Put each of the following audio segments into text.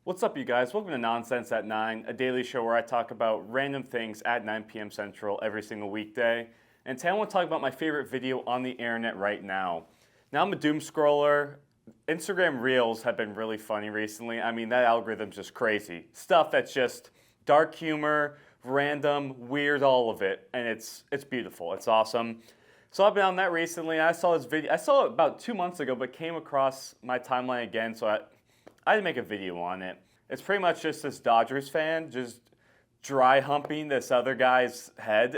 What's up, you guys? Welcome to Nonsense at 9, a daily show where I talk about random things at 9 p.m. Central every single weekday. And today I want to talk about my favorite video on the internet right now. Now, I'm a doom scroller. Instagram Reels have been really funny recently. I mean, that algorithm's just crazy. Stuff that's just dark humor, random, weird, all of it. And it's beautiful. It's awesome. So I've been on that recently. I saw this video. I saw it about 2 months ago, but came across my timeline again, so I had to make a video on it. It's pretty much just this Dodgers fan just dry humping this other guy's head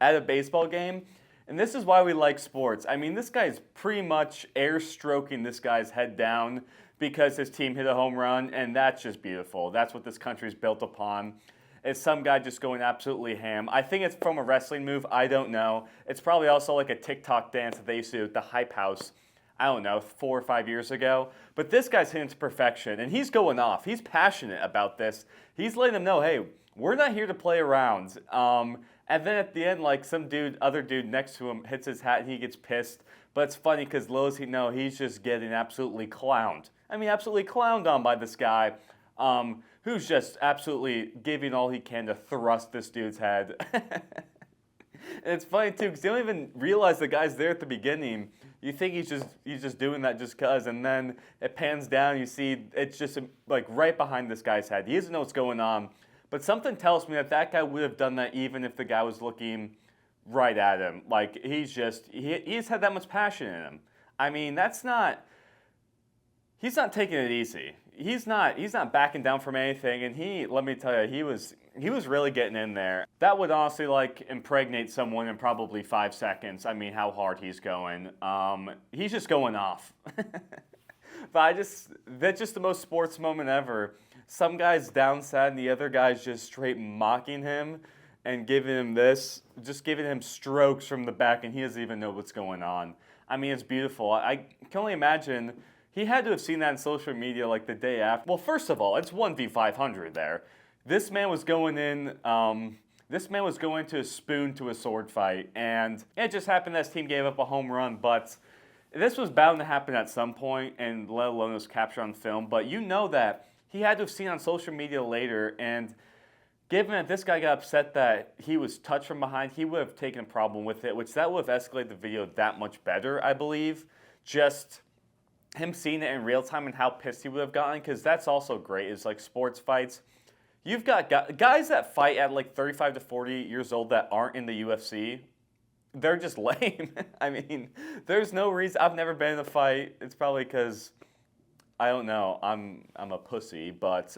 at a baseball game. And this is why we like sports. I mean, this guy's pretty much air stroking this guy's head down because his team hit a home run, and that's just beautiful. That's what this country's built upon. It's some guy just going absolutely ham. I think it's from a wrestling move. I don't know. It's probably also like a TikTok dance that they used to do at the Hype House, I don't know, 4 or 5 years ago. But this guy's hitting to perfection, and he's going off. He's passionate about this. He's letting them know, hey, we're not here to play around. And then at the end, like some other dude next to him hits his hat and he gets pissed. But it's funny because little does he know, he's just getting absolutely clowned. I mean, absolutely clowned on by this guy who's just absolutely giving all he can to thrust this dude's head. And it's funny too, because they don't even realize the guy's there at the beginning. You think he's just doing that just cause, and then it pans down. You see it's just like right behind this guy's head. He doesn't know what's going on, but something tells me that that guy would have done that even if the guy was looking right at him. Like he's had that much passion in him. I mean, he's not taking it easy. He's not backing down from anything, and let me tell you, he was really getting in there. That would honestly like impregnate someone in probably 5 seconds. I mean, how hard he's going. He's just going off. But that's just the most sports moment ever. Some guy's down sad, and the other guy's just straight mocking him and giving him strokes from the back, and he doesn't even know what's going on. I mean, it's beautiful. I can only imagine. He had to have seen that on social media like the day after. Well, first of all, it's 1v500 there. This man was going in. This man was going to a spoon to a sword fight, and it just happened that his team gave up a home run. But this was bound to happen at some point, and let alone it was captured on film. But you know that he had to have seen on social media later, and given that this guy got upset that he was touched from behind, he would have taken a problem with it, which that would have escalated the video that much better, I believe. Just him seeing it in real time and how pissed he would have gotten, because that's also great, is like sports fights. You've got guys that fight at like 35 to 40 years old that aren't in the UFC. They're just lame. I mean, there's no reason. I've never been in a fight. It's probably because, I don't know, I'm a pussy, but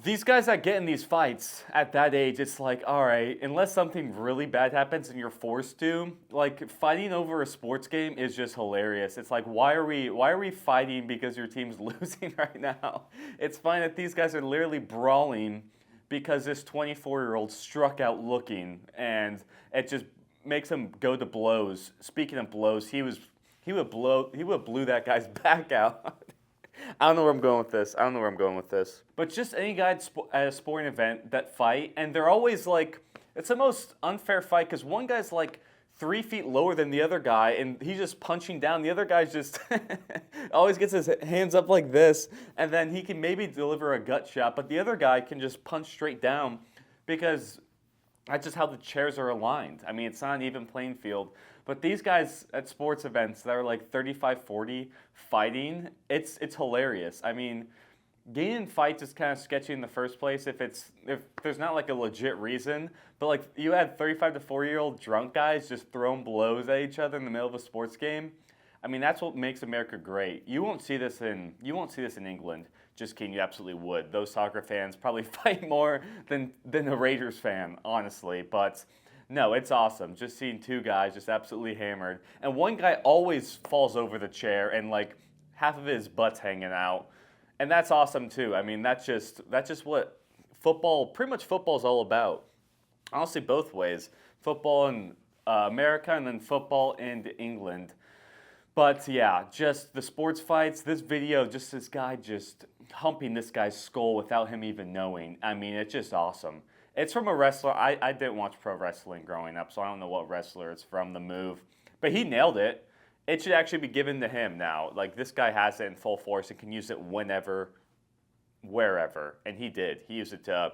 these guys that get in these fights at that age, it's like, all right, unless something really bad happens and you're forced to, like fighting over a sports game is just hilarious. It's like, why are we fighting because your team's losing right now? It's fine that these guys are literally brawling because this 24-year-old struck out looking, and it just makes him go to blows. Speaking of blows, he would blew that guy's back out. I don't know where I'm going with this. But just any guy at a sporting event that fight, and they're always like, it's the most unfair fight because one guy's like 3 feet lower than the other guy, and he's just punching down. The other guy's just always gets his hands up like this, and then he can maybe deliver a gut shot, but the other guy can just punch straight down because that's just how the chairs are aligned. I mean, it's not an even playing field. But these guys at sports events that are like 35, 40 fighting, it's hilarious. I mean, getting in fights is kind of sketchy in the first place if there's not like a legit reason. But like you had 35 to 40-year-old drunk guys just throwing blows at each other in the middle of a sports game. I mean, that's what makes America great. You won't see this in England. Just kidding, you absolutely would. Those soccer fans probably fight more than a Raiders fan, honestly. But no, it's awesome. Just seeing two guys just absolutely hammered. And one guy always falls over the chair and like half of his butt's hanging out. And that's awesome too. I mean, that's just what pretty much football is all about. Honestly, both ways. Football in America and then football in England. But yeah, just the sports fights, this video, just this guy just humping this guy's skull without him even knowing. I mean, it's just awesome. It's from a wrestler. I didn't watch pro wrestling growing up, so I don't know what wrestler it's from, the move. But he nailed it. It should actually be given to him now. Like, this guy has it in full force and can use it whenever wherever, and he did. He used it to.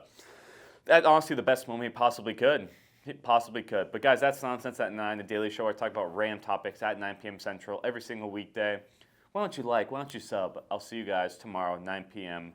That honestly the best moment he possibly could. He possibly could. But guys, that's Nonsense at 9, the Daily Show. I talk about random topics at 9 p.m. Central every single weekday. Why don't you like? Why don't you sub? I'll see you guys tomorrow, 9 p.m.